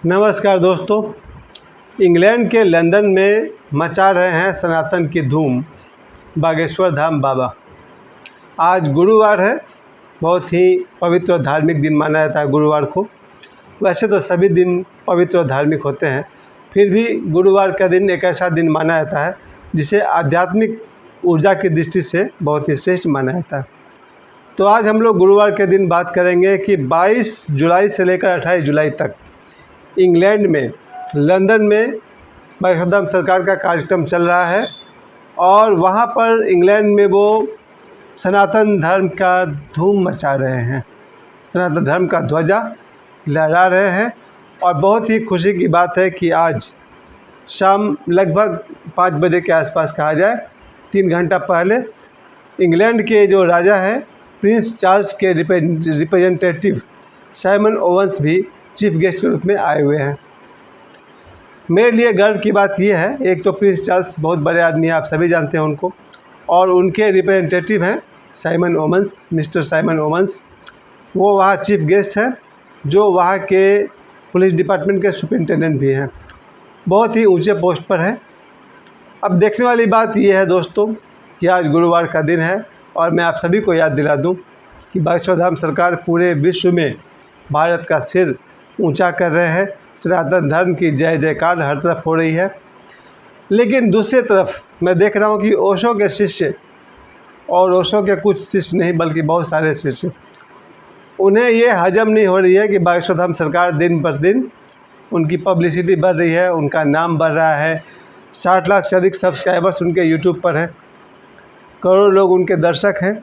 नमस्कार दोस्तों। इंग्लैंड के लंदन में मचा रहे हैं सनातन की धूम बागेश्वर धाम बाबा। आज गुरुवार है, बहुत ही पवित्र और धार्मिक दिन माना जाता है गुरुवार को। वैसे तो सभी दिन पवित्र और धार्मिक होते हैं, फिर भी गुरुवार का दिन एक ऐसा दिन माना जाता है जिसे आध्यात्मिक ऊर्जा की दृष्टि से बहुत ही श्रेष्ठ माना जाता है। तो आज हम लोग गुरुवार के दिन बात करेंगे कि 22 जुलाई से लेकर 28 जुलाई तक इंग्लैंड में लंदन में बागेश्वर धाम सरकार का कार्यक्रम चल रहा है और वहाँ पर इंग्लैंड में वो सनातन धर्म का धूम मचा रहे हैं, सनातन धर्म का ध्वजा लहरा रहे हैं। और बहुत ही खुशी की बात है कि आज शाम लगभग 5 बजे के आसपास कहा जाए, 3 घंटा पहले इंग्लैंड के जो राजा हैं प्रिंस चार्ल्स के रिप्रेजेंटेटिव साइमन ओवेंस भी चीफ गेस्ट के रूप में आए हुए हैं। मेरे लिए गर्व की बात यह है, एक तो प्रिंस चार्ल्स बहुत बड़े आदमी हैं, आप सभी जानते हैं उनको, और उनके रिप्रेजेंटेटिव हैं Simon Owens, mister Simon Owens. वो वहाँ चीफ गेस्ट हैं, जो वहाँ के पुलिस डिपार्टमेंट के सुपरिटेंडेंट भी हैं, बहुत ही ऊंचे पोस्ट पर हैं। अब देखने वाली बात यह है दोस्तों कि आज गुरुवार का दिन है और मैं आप सभी को याद दिला दूं कि बागेश्वर धाम सरकार पूरे विश्व में भारत का सिर ऊंचा कर रहे हैं। सनातन धर्म की जय जयकार हर तरफ हो रही है। लेकिन दूसरी तरफ मैं देख रहा हूं कि ओशो के शिष्य, और ओशो के कुछ शिष्य नहीं बल्कि बहुत सारे शिष्य, उन्हें ये हजम नहीं हो रही है कि बागेश्वर धाम सरकार दिन पर दिन उनकी पब्लिसिटी बढ़ रही है, उनका नाम बढ़ रहा है। 60 लाख से अधिक सब्सक्राइबर्स उनके यूट्यूब पर हैं, करोड़ों लोग उनके दर्शक हैं,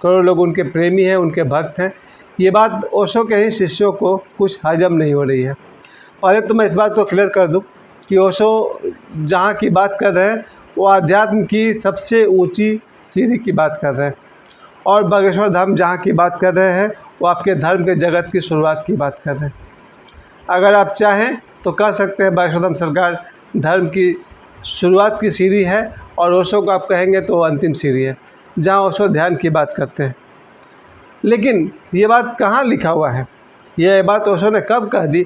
करोड़ों लोग उनके प्रेमी हैं, उनके भक्त हैं। ये बात ओशो के ही शिष्यों को कुछ हजम नहीं हो रही है। पहले तो मैं इस बात को क्लियर कर दूं कि ओशो जहाँ की बात कर रहे हैं वो आध्यात्म की सबसे ऊंची सीढ़ी की बात कर रहे हैं, और बागेश्वर धाम जहाँ की बात कर रहे हैं वो आपके धर्म के जगत की शुरुआत की बात कर रहे हैं। अगर आप चाहें तो कह सकते हैं बागेश्वर धाम सरकार धर्म की शुरुआत की सीढ़ी है, और ओशो को आप कहेंगे तो अंतिम सीढ़ी है जहाँ ओशो ध्यान की बात करते हैं। लेकिन ये बात कहाँ लिखा हुआ है, यह बात ओशो ने कब कह दी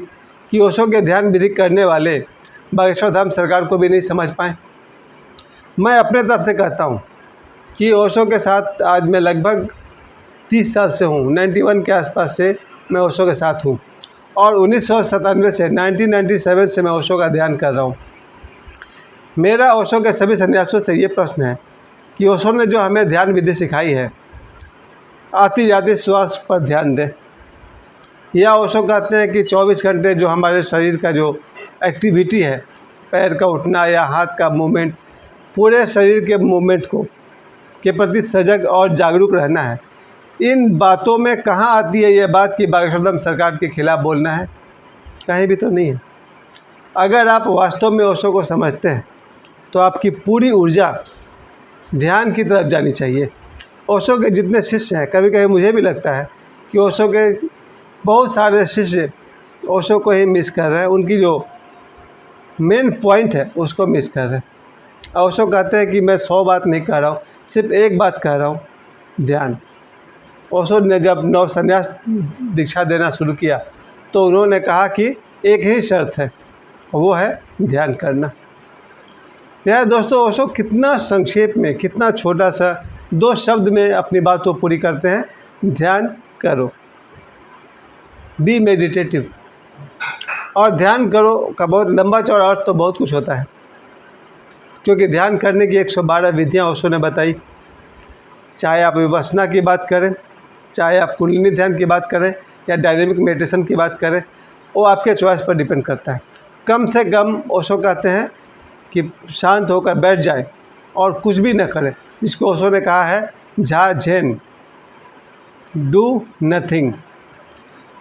कि ओशो के ध्यान विधि करने वाले बागेश्वर धाम सरकार को भी नहीं समझ पाए। मैं अपने तरफ से कहता हूँ कि ओशो के साथ आज मैं लगभग 30 साल से हूँ, 91 के आसपास से मैं ओशो के साथ हूँ, और 1997 से 1997 से मैं ओशो का ध्यान कर रहा हूँ। मेरा ओशो के सभी सन्यासियों से ये प्रश्न है कि ओशो ने जो हमें ध्यान विधि सिखाई है, आती जाती श्वास पर ध्यान दें, या ओशो कहते हैं कि 24 घंटे जो हमारे शरीर का जो एक्टिविटी है, पैर का उठना या हाथ का मूवमेंट, पूरे शरीर के मूवमेंट को के प्रति सजग और जागरूक रहना है। इन बातों में कहाँ आती है ये बात कि बागेश्वर धाम सरकार के खिलाफ बोलना है? कहीं भी तो नहीं है। अगर आप वास्तव में ओशो को समझते हैं तो आपकी पूरी ऊर्जा ध्यान की तरफ जानी चाहिए। ओशो के जितने शिष्य हैं, कभी कभी मुझे भी लगता है कि ओशो के बहुत सारे शिष्य ओशो को ही मिस कर रहे हैं, उनकी जो मेन पॉइंट है उसको मिस कर रहे हैं। ओशो कहते हैं कि मैं 100 बात नहीं कह रहा हूँ, सिर्फ एक बात कह रहा हूँ, ध्यान। ओशो ने जब नव संन्यास दीक्षा देना शुरू किया तो उन्होंने कहा कि एक ही शर्त है, वो है ध्यान करना। यार दोस्तों, ओशो कितना संक्षेप में, कितना छोटा सा 2 शब्द में अपनी बात को पूरी करते हैं, ध्यान करो, बी मेडिटेटिव। और ध्यान करो का बहुत लंबा चौड़ा अर्थ तो बहुत कुछ होता है, क्योंकि ध्यान करने की 112 विधियाँ ओशो ने बताई। चाहे आप विपश्यना की बात करें, चाहे आप कुंडलिनी ध्यान की बात करें या डायनेमिक मेडिटेशन की बात करें, वो आपके चॉइस पर डिपेंड करता है। कम से कम ओशो कहते हैं कि शांत होकर बैठ जाए और कुछ भी न करें, जिसको ओशो ने कहा है झा झेन, डू नथिंग।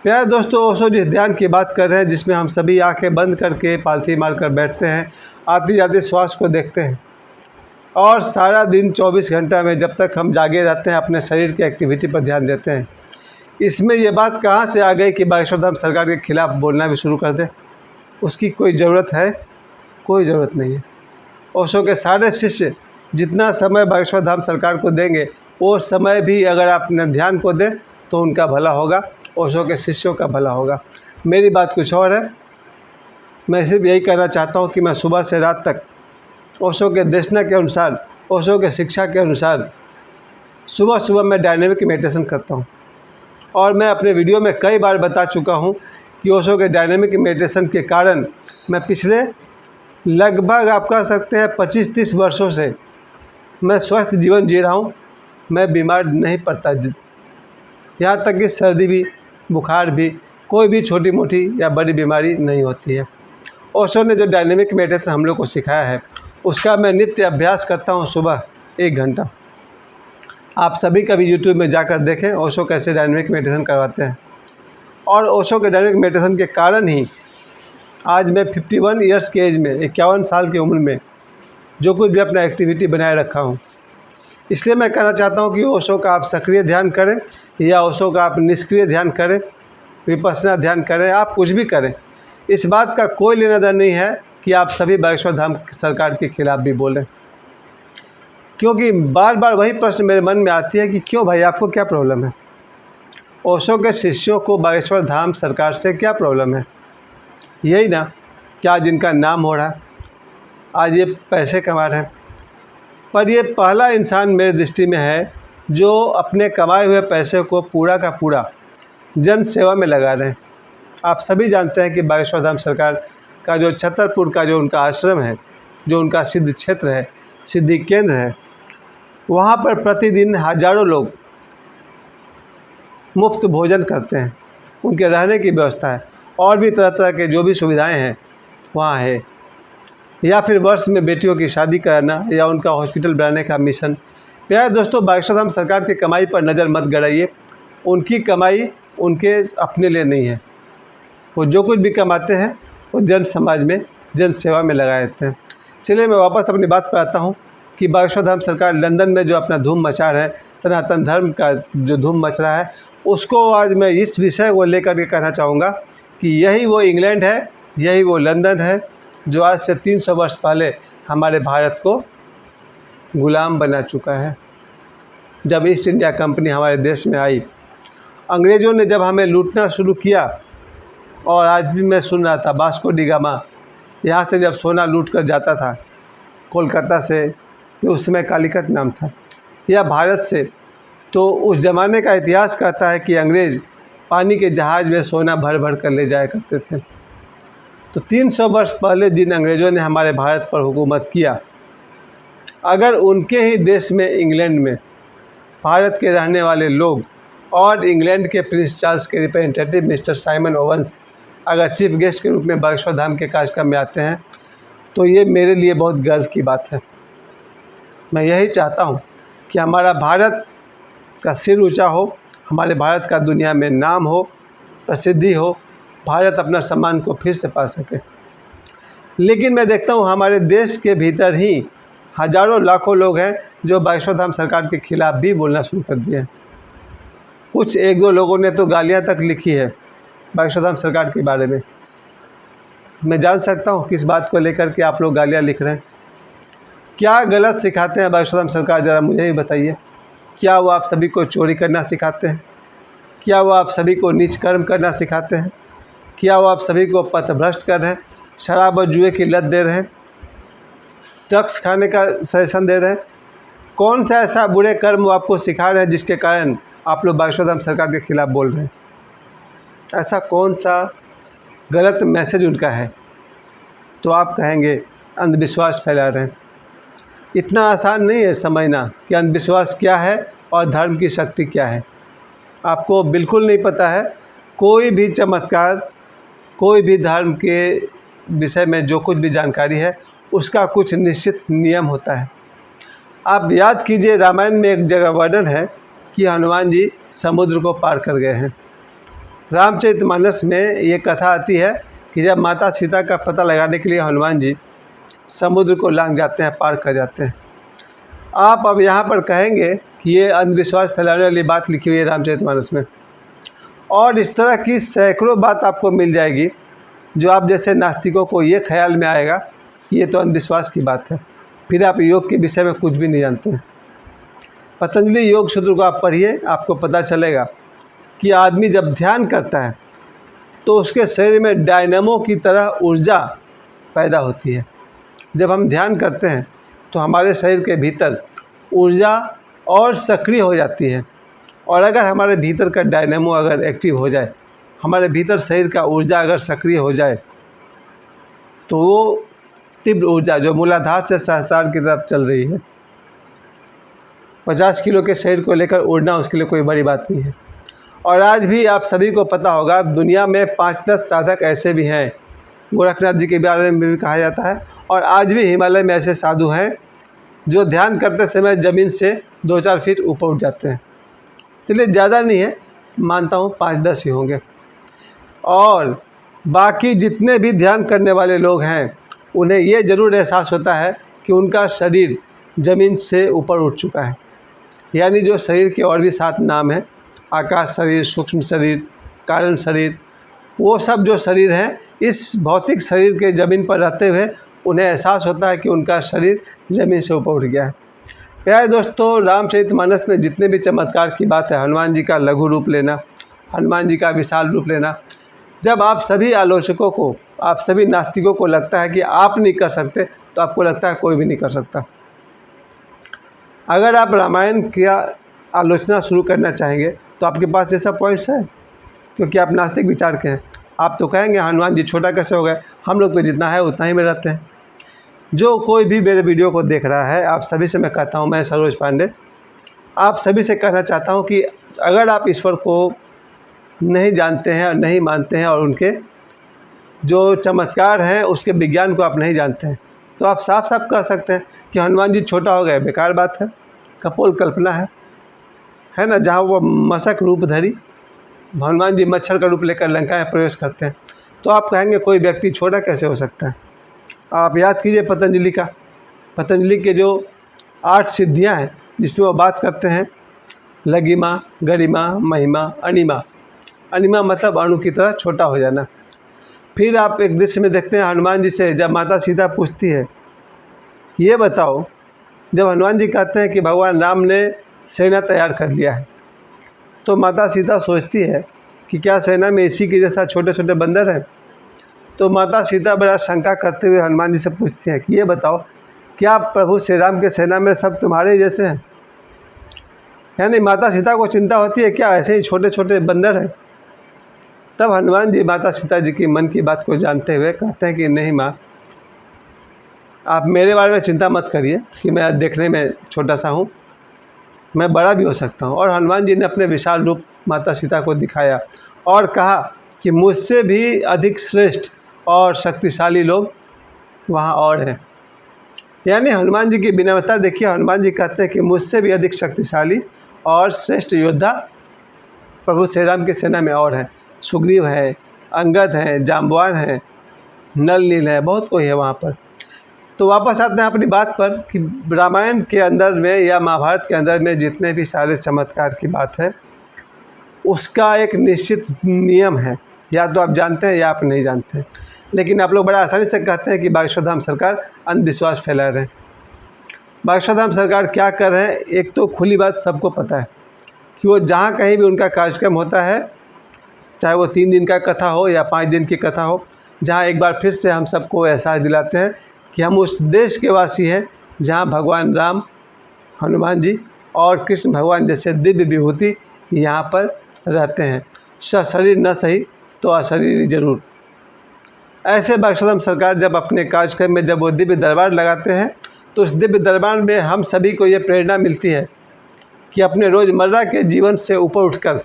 प्यारे दोस्तों, ओशो जिस ध्यान की बात कर रहे हैं, जिसमें हम सभी आंखें बंद करके पालथी मारकर बैठते हैं, आती जाती श्वास को देखते हैं, और सारा दिन 24 घंटा में जब तक हम जागे रहते हैं अपने शरीर की एक्टिविटी पर ध्यान देते हैं, इसमें ये बात कहाँ से आ गई कि बागेश्वर धाम सरकार के खिलाफ बोलना भी शुरू कर दें? उसकी कोई ज़रूरत है? कोई ज़रूरत नहीं है। ओशो के सारे शिष्य जितना समय बागेश्वर धाम सरकार को देंगे, वो समय भी अगर आप अपने ध्यान को दें तो उनका भला होगा, ओशो के शिष्यों का भला होगा। मेरी बात कुछ और है, मैं सिर्फ यही कहना चाहता हूँ कि मैं सुबह से रात तक ओशो के देशना के अनुसार, ओशो के शिक्षा के अनुसार सुबह सुबह मैं डायनेमिक मेडिटेशन करता हूँ। और मैं अपने वीडियो में कई बार बता चुका हूँ कि ओशो के डायनेमिक मेडिटेशन के कारण मैं पिछले लगभग आप कह सकते हैं 25-30 वर्षों से मैं स्वस्थ जीवन जी रहा हूँ। मैं बीमार नहीं पड़ता, यहाँ तक कि सर्दी भी, बुखार भी, कोई भी छोटी मोटी या बड़ी बीमारी नहीं होती है। ओशो ने जो डायनेमिक मेडिटेशन हम लोग को सिखाया है उसका मैं नित्य अभ्यास करता हूँ सुबह 1 घंटा। आप सभी कभी यूट्यूब में जाकर देखें ओशो कैसे डायनेमिक मेडिटेशन करवाते हैं। और ओशो के डायनेमिक मेडिटेशन के कारण ही आज मैं 51 ईयर्स के एज में, 51 साल की उम्र में जो कुछ भी अपना एक्टिविटी बनाए रखा हूँ। इसलिए मैं कहना चाहता हूँ कि ओशो का आप सक्रिय ध्यान करें या ओशो का आप निष्क्रिय ध्यान करें, विपश्यना ध्यान करें, आप कुछ भी करें, इस बात का कोई लेना देना नहीं है कि आप सभी बागेश्वर धाम सरकार के खिलाफ़ भी बोलें। क्योंकि बार बार वही प्रश्न मेरे मन में आती है कि क्यों भाई, आपको क्या प्रॉब्लम है? ओशो के शिष्यों को बागेश्वर धाम सरकार से क्या प्रॉब्लम है? यही ना कि आज इनका नाम हो रहा है, आज ये पैसे कमा रहे हैं। पर ये पहला इंसान मेरी दृष्टि में है जो अपने कमाए हुए पैसे को पूरा का पूरा जन सेवा में लगा रहे हैं। आप सभी जानते हैं कि बागेश्वर धाम सरकार का जो छतरपुर का जो उनका आश्रम है, जो उनका सिद्ध क्षेत्र है, सिद्धि केंद्र है, वहाँ पर प्रतिदिन हज़ारों लोग मुफ्त भोजन करते हैं। उनके रहने की व्यवस्था है और भी तरह तरह के जो भी सुविधाएं हैं वहाँ है। या फिर वर्ष में बेटियों की शादी कराना या उनका हॉस्पिटल बनाने का मिशन। प्यारे दोस्तों, बागेश्वर धाम सरकार की कमाई पर नज़र मत गड़ाइए। उनकी कमाई उनके अपने लिए नहीं है। वो जो कुछ भी कमाते हैं वो जन समाज में, जन सेवा में लगा देते हैं। चलिए मैं वापस अपनी बात पर आता हूँ कि बागेश्वर धाम सरकार लंदन में जो अपना धूम मचा रहा है, सनातन धर्म का जो धूम मच रहा है, उसको आज मैं इस विषय को लेकर के कहना चाहूँगा कि यही वो इंग्लैंड है, यही वो लंदन है जो आज से 300 वर्ष पहले हमारे भारत को गुलाम बना चुका है। जब ईस्ट इंडिया कंपनी हमारे देश में आई, अंग्रेज़ों ने जब हमें लूटना शुरू किया, और आज भी मैं सुन रहा था वास्को डी गामा यहाँ से जब सोना लूट कर जाता था कोलकाता से, जो उस समय कालीकट नाम था, या भारत से, तो उस ज़माने का इतिहास कहता है कि अंग्रेज़ पानी के जहाज़ में सोना भर भर कर ले जाया करते थे। तो 300 वर्ष पहले जिन अंग्रेज़ों ने हमारे भारत पर हुकूमत किया, अगर उनके ही देश में, इंग्लैंड में, भारत के रहने वाले लोग और इंग्लैंड के प्रिंस चार्ल्स के रिप्रेजेंटेटिव मिस्टर साइमन ओवेंस अगर चीफ गेस्ट के रूप में बागेश्वर धाम के कार्यक्रम में आते हैं, तो ये मेरे लिए बहुत गर्व की बात है। मैं यही चाहता हूँ कि हमारा भारत का सिर ऊंचा हो, हमारे भारत का दुनिया में नाम हो, प्रसिद्धि हो, भारत अपना सम्मान को फिर से पा सके। लेकिन मैं देखता हूँ हमारे देश के भीतर ही हज़ारों लाखों लोग हैं जो बागेश्वर धाम सरकार के खिलाफ़ भी बोलना शुरू कर दिए हैं। कुछ 1-2 लोगों ने तो गालियाँ तक लिखी है बागेश्वर धाम सरकार के बारे में। मैं जान सकता हूँ किस बात को लेकर के आप लोग गालियाँ लिख रहे हैं। क्या गलत सिखाते हैं बागेश्वर धाम सरकार, ज़रा मुझे ही बताइए। क्या वो आप सभी को चोरी करना सिखाते हैं? क्या वो आप सभी को नीच कर्म करना सिखाते हैं? क्या वो आप सभी को पथभ्रष्ट कर रहे हैं, शराब और जुए की लत दे रहे हैं, ड्रग्स खाने का सजेशन दे रहे हैं? कौन सा ऐसा बुरे कर्म वो आपको सिखा रहे हैं जिसके कारण आप लोग बागेश्वर धाम सरकार के खिलाफ़ बोल रहे हैं? ऐसा कौन सा गलत मैसेज उनका है? तो आप कहेंगे अंधविश्वास फैला रहे हैं। इतना आसान नहीं है समझना कि अंधविश्वास क्या है और धर्म की शक्ति क्या है। आपको बिल्कुल नहीं पता है। कोई भी चमत्कार, कोई भी धर्म के विषय में जो कुछ भी जानकारी है, उसका कुछ निश्चित नियम होता है। आप याद कीजिए, रामायण में एक जगह वर्णन है कि हनुमान जी समुद्र को पार कर गए हैं। रामचरितमानस में ये कथा आती है कि जब माता सीता का पता लगाने के लिए हनुमान जी समुद्र को लांघ जाते हैं, पार कर जाते हैं। आप अब यहाँ पर कहेंगे कि ये अंधविश्वास फैलाने वाली बात लिखी हुई है रामचरितमानस में, और इस तरह की सैकड़ों बात आपको मिल जाएगी जो आप जैसे नास्तिकों को ये ख्याल में आएगा कि ये तो अंधविश्वास की बात है। फिर आप योग के विषय में कुछ भी नहीं जानते हैं। पतंजलि योग सूत्र को आप पढ़िए, आपको पता चलेगा कि आदमी जब ध्यान करता है तो उसके शरीर में डायनामो की तरह ऊर्जा पैदा होती है। जब हम ध्यान करते हैं तो हमारे शरीर के भीतर ऊर्जा और सक्रिय हो जाती है, और अगर हमारे भीतर का डायनेमो अगर एक्टिव हो जाए, हमारे भीतर शरीर का ऊर्जा अगर सक्रिय हो जाए, तो वो तीव्र ऊर्जा जो मूलाधार से सहस्रार की तरफ चल रही है, 50 किलो के शरीर को लेकर उड़ना उसके लिए कोई बड़ी बात नहीं है। और आज भी आप सभी को पता होगा, दुनिया में 5-10 साधक ऐसे भी हैं, गोरखनाथ जी के बारे में भी कहा जाता है, और आज भी हिमालय में ऐसे साधु हैं जो ध्यान करते समय ज़मीन से 2-4 फीट ऊपर उठ जाते हैं। चलिए, ज़्यादा नहीं है, मानता हूँ 5-10 ही होंगे। और बाकी जितने भी ध्यान करने वाले लोग हैं, उन्हें ये ज़रूर एहसास होता है कि उनका शरीर ज़मीन से ऊपर उठ चुका है। यानी जो शरीर के और भी 7 नाम हैं, आकाश शरीर, सूक्ष्म शरीर, कारण शरीर, वो सब जो शरीर हैं, इस भौतिक शरीर के ज़मीन पर रहते हुए उन्हें एहसास होता है कि उनका शरीर ज़मीन से ऊपर उठ गया है। प्यारे दोस्तों, रामचरितमानस में जितने भी चमत्कार की बात है, हनुमान जी का लघु रूप लेना, हनुमान जी का विशाल रूप लेना, जब आप सभी आलोचकों को, आप सभी नास्तिकों को लगता है कि आप नहीं कर सकते, तो आपको लगता है कोई भी नहीं कर सकता। अगर आप रामायण की आलोचना शुरू करना चाहेंगे तो आपके पास ये सब पॉइंट्स हैं, क्योंकि आप नास्तिक विचार के हैं। आप तो कहेंगे हनुमान जी छोटा कैसे हो गए, हम लोग तो जितना है उतना ही में रहते हैं। जो कोई भी मेरे वीडियो को देख रहा है, आप सभी से मैं कहता हूँ, मैं सरोज पांडे आप सभी से कहना चाहता हूँ कि अगर आप ईश्वर को नहीं जानते हैं और नहीं मानते हैं, और उनके जो चमत्कार हैं उसके विज्ञान को आप नहीं जानते हैं, तो आप साफ साफ कह सकते हैं कि हनुमान जी छोटा हो गए, बेकार बात है, कपोल कल्पना है ना। जहाँ वो मशक रूप धरी, हनुमान जी मच्छर का रूप लेकर लंका में प्रवेश करते हैं, तो आप कहेंगे कोई व्यक्ति छोटा कैसे हो सकता है। आप याद कीजिए पतंजलि के जो 8 सिद्धियां हैं, जिसमें वो बात करते हैं लघिमा, गरिमा, महिमा, अनिमा। अनिमा मतलब अणु की तरह छोटा हो जाना। फिर आप एक दृश्य में देखते हैं हनुमान जी से, जब माता सीता पूछती है कि ये बताओ, जब हनुमान जी कहते हैं कि भगवान राम ने सेना तैयार कर लिया है, तो माता सीता सोचती है कि क्या सेना में इसी के जैसा छोटे छोटे बंदर हैं। तो माता सीता बड़ा शंका करते हुए हनुमान जी से पूछती हैं कि ये बताओ, क्या प्रभु श्री राम के सेना में सब तुम्हारे जैसे हैं। यानी माता सीता को चिंता होती है क्या ऐसे ही छोटे छोटे बंदर हैं। तब हनुमान जी माता सीता जी की मन की बात को जानते हुए कहते हैं कि नहीं माँ, आप मेरे बारे में चिंता मत करिए कि मैं देखने में छोटा सा हूँ, मैं बड़ा भी हो सकता हूँ। और हनुमान जी ने अपने विशाल रूप माता सीता को दिखाया और कहा कि मुझसे भी अधिक श्रेष्ठ और शक्तिशाली लोग वहाँ और हैं। यानी हनुमान जी की विनम्रता देखिए, हनुमान जी कहते हैं कि मुझसे भी अधिक शक्तिशाली और श्रेष्ठ योद्धा प्रभु श्री राम की सेना में और हैं। सुग्रीव है, अंगद हैं, जाम्बवान हैं, नल नील है, बहुत कोई है वहाँ पर। तो वापस आते हैं अपनी बात पर कि रामायण के अंदर में या महाभारत के अंदर में जितने भी सारे चमत्कार की बात है, उसका एक निश्चित नियम है, या तो आप जानते हैं या आप नहीं जानते हैं। लेकिन आप लोग बड़ा आसानी से कहते हैं कि बागेश्वर धाम सरकार अंधविश्वास फैला रहे हैं। बागेश्वर धाम सरकार क्या कर रहे हैं, एक तो खुली बात सबको पता है कि वो जहाँ कहीं भी उनका कार्यक्रम होता है, चाहे वो 3 दिन का कथा हो या 5 दिन की कथा हो, जहाँ एक बार फिर से हम सबको एहसास दिलाते हैं कि हम उस देश के वासी हैं जहाँ भगवान राम, हनुमान जी और कृष्ण भगवान जैसे दिव्य विभूति यहाँ पर रहते हैं। सशरीर न सही तो अशरीरी जरूर। ऐसे बागेश्वर धाम सरकार जब अपने कार्यक्रम में जब वो दिव्य दरबार लगाते हैं, तो उस दिव्य दरबार में हम सभी को ये प्रेरणा मिलती है कि अपने रोज़मर्रा के जीवन से ऊपर उठकर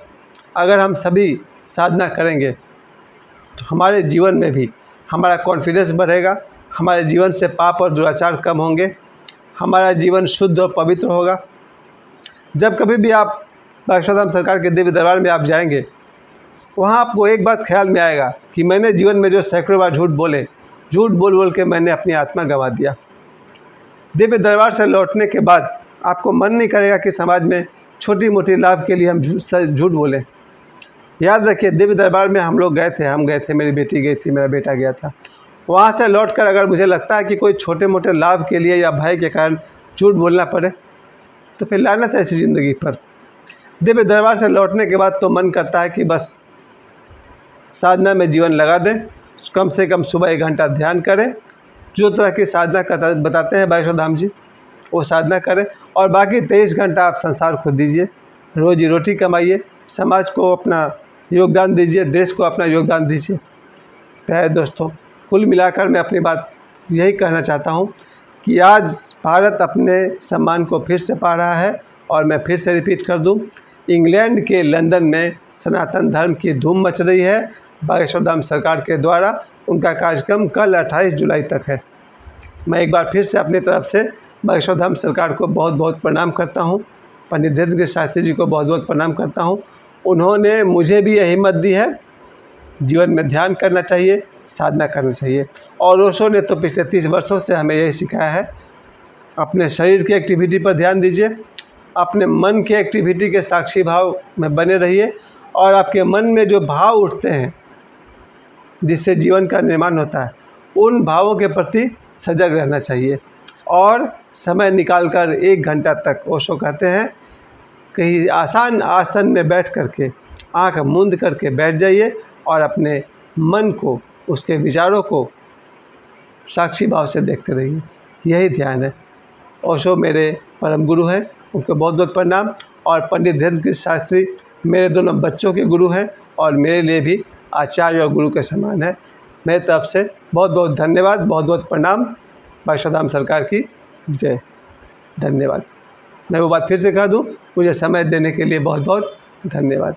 अगर हम सभी साधना करेंगे तो हमारे जीवन में भी हमारा कॉन्फिडेंस बढ़ेगा, हमारे जीवन से पाप और दुराचार कम होंगे, हमारा जीवन शुद्ध और पवित्र होगा। जब कभी भी आप बागेश्वर धाम सरकार के दिव्य दरबार में आप जाएंगे, वहाँ आपको एक बात ख्याल में आएगा कि मैंने जीवन में जो सैकड़ों बार झूठ बोल बोल के मैंने अपनी आत्मा गंवा दिया। दिव्य दरबार से लौटने के बाद आपको मन नहीं करेगा कि समाज में छोटी मोटी लाभ के लिए हम झूठ बोलें। याद रखिए, दिव्य दरबार में हम लोग गए थे, मेरी बेटी गई थी, मेरा बेटा गया था। वहाँ से लौटकर अगर मुझे लगता है कि कोई छोटे मोटे लाभ के लिए या भय के कारण झूठ बोलना पड़े, तो फिर लानत है ऐसी ज़िंदगी पर। दिव्य दरबार से लौटने के बाद तो मन करता है कि बस साधना में जीवन लगा दें, कम से कम सुबह 1 घंटा ध्यान करें जो तरह की साधना बताते हैं बागेश्वर धाम जी, वो साधना करें और बाकी 23 घंटा आप संसार को दीजिए, रोजी रोटी कमाइए, समाज को अपना योगदान दीजिए, देश को अपना योगदान दीजिए। प्यारे दोस्तों, कुल मिलाकर मैं अपनी बात यही कहना चाहता हूँ कि आज भारत अपने सम्मान को फिर से पा रहा है। और मैं फिर से रिपीट कर दूँ, इंग्लैंड के लंदन में सनातन धर्म की धूम मच रही है बागेश्वर धाम सरकार के द्वारा। उनका कार्यक्रम कल 28 जुलाई तक है। मैं एक बार फिर से अपनी तरफ से बागेश्वर धाम सरकार को बहुत बहुत प्रणाम करता हूँ। पंडित धीरेन्द्र शास्त्री जी को बहुत बहुत प्रणाम करता हूँ। उन्होंने मुझे भी यह हिम्मत दी है, जीवन में ध्यान करना चाहिए, साधना करना चाहिए। और ओशो ने तो पिछले 30 वर्षों से हमें यही सिखाया है, अपने शरीर की एक्टिविटी पर ध्यान दीजिए, अपने मन के एक्टिविटी के साक्षी भाव में बने रहिए और आपके मन में जो भाव उठते हैं जिससे जीवन का निर्माण होता है, उन भावों के प्रति सजग रहना चाहिए। और समय निकालकर 1 घंटा तक, ओशो कहते हैं, कहीं आसान आसन में बैठ करके आँख मूंद करके बैठ जाइए और अपने मन को, उसके विचारों को साक्षी भाव से देखते रहिए। यही ध्यान है। ओशो मेरे परम गुरु हैं, उनको बहुत बहुत प्रणाम। और पंडित धीरेन्द्र शास्त्री मेरे दोनों बच्चों के गुरु हैं और मेरे लिए भी आचार्य और गुरु के समान है। मेरी तरफ से बहुत बहुत धन्यवाद, बहुत बहुत प्रणाम। बागेश्वर धाम सरकार की जय। धन्यवाद। मैं वो बात फिर से कह दूं, मुझे समय देने के लिए बहुत बहुत धन्यवाद।